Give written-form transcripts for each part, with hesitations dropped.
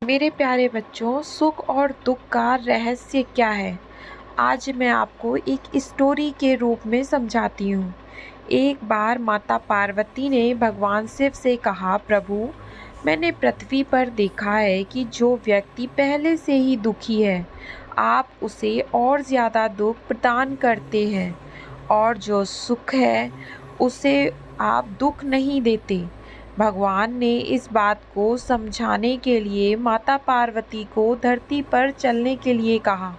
मेरे प्यारे बच्चों, सुख और दुख का रहस्य क्या है? आज मैं आपको एक स्टोरी के रूप में समझाती हूँ। एक बार माता पार्वती ने भगवान शिव से कहा, प्रभु, मैंने पृथ्वी पर देखा है कि जो व्यक्ति पहले से ही दुखी है, आप उसे और ज़्यादा दुख प्रदान करते हैं, और जो सुख है, उसे आप दुख नहीं देते। भगवान ने इस बात को समझाने के लिए माता पार्वती को धरती पर चलने के लिए कहा,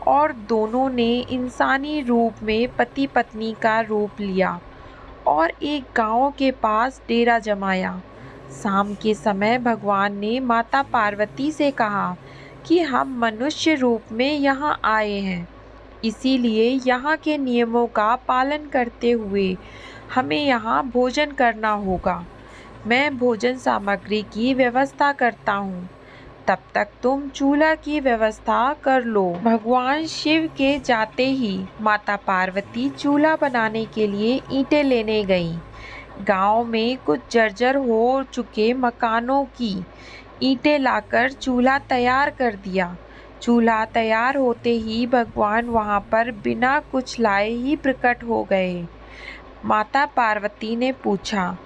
और दोनों ने इंसानी रूप में पति पत्नी का रूप लिया और एक गांव के पास डेरा जमाया। शाम के समय भगवान ने माता पार्वती से कहा कि हम मनुष्य रूप में यहाँ आए हैं, इसीलिए यहाँ के नियमों का पालन करते हुए हमें यहाँ भोजन करना होगा। मैं भोजन सामग्री की व्यवस्था करता हूँ, तब तक तुम चूल्हा की व्यवस्था कर लो। भगवान शिव के जाते ही माता पार्वती चूल्हा बनाने के लिए ईंटें लेने गईं। गांव में कुछ जर्जर हो चुके मकानों की ईंटें लाकर चूल्हा तैयार कर दिया। चूल्हा तैयार होते ही भगवान वहां पर बिना कुछ लाए ही प्रकट हो गए। माता पार्वती ने पूछा,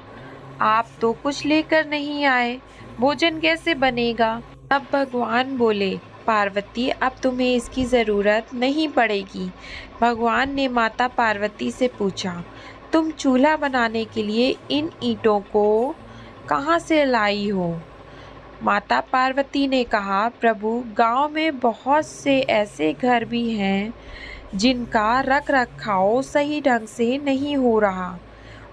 आप तो कुछ लेकर नहीं आए, भोजन कैसे बनेगा? तब भगवान बोले, पार्वती, अब तुम्हें इसकी ज़रूरत नहीं पड़ेगी। भगवान ने माता पार्वती से पूछा, तुम चूल्हा बनाने के लिए इन ईंटों को कहाँ से लाई हो? माता पार्वती ने कहा, प्रभु, गांव में बहुत से ऐसे घर भी हैं जिनका रख रखाव सही ढंग से नहीं हो रहा।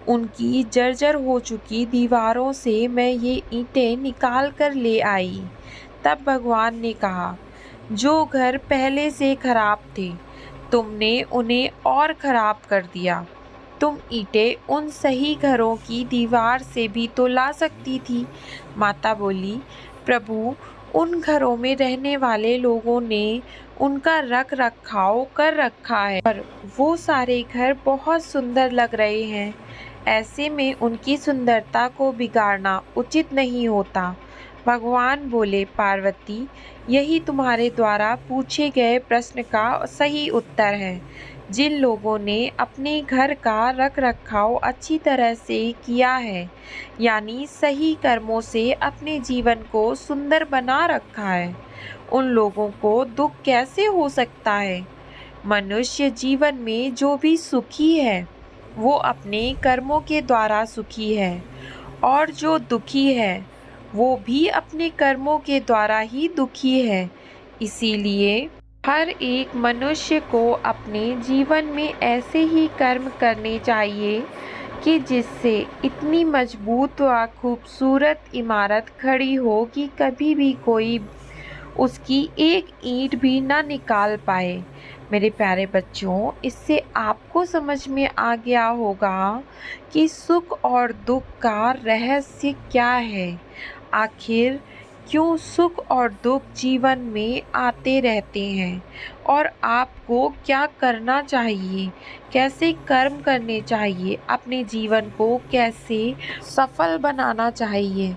उनकी जर्जर हो चुकी दीवारों से मैं ये ईंटें निकाल कर ले आई। तब भगवान ने कहा, जो घर पहले से खराब थे, तुमने उन्हें और खराब कर दिया। तुम ईंटें उन सही घरों की दीवार से भी तो ला सकती थी। माता बोली, प्रभु, उन घरों में रहने वाले लोगों ने उनका रख रखाव कर रखा है, पर वो सारे घर बहुत सुंदर लग रहे हैं। ऐसे में उनकी सुंदरता को बिगाड़ना उचित नहीं होता। भगवान बोले, पार्वती, यही तुम्हारे द्वारा पूछे गए प्रश्न का सही उत्तर है। जिन लोगों ने अपने घर का रख रखाव अच्छी तरह से किया है, यानी सही कर्मों से अपने जीवन को सुंदर बना रखा है, उन लोगों को दुख कैसे हो सकता है? मनुष्य जीवन में जो भी सुखी है, वो अपने कर्मों के द्वारा सुखी है, और जो दुखी है, वो भी अपने कर्मों के द्वारा ही दुखी है। इसीलिए हर एक मनुष्य को अपने जीवन में ऐसे ही कर्म करने चाहिए कि जिससे इतनी मजबूत व खूबसूरत इमारत खड़ी हो कि कभी भी कोई उसकी एक ईंट भी ना निकाल पाए। मेरे प्यारे बच्चों, इससे आपको समझ में आ गया होगा कि सुख और दुख का रहस्य क्या है। आखिर क्यों सुख और दुख जीवन में आते रहते हैं, और आपको क्या करना चाहिए, कैसे कर्म करने चाहिए, अपने जीवन को कैसे सफल बनाना चाहिए।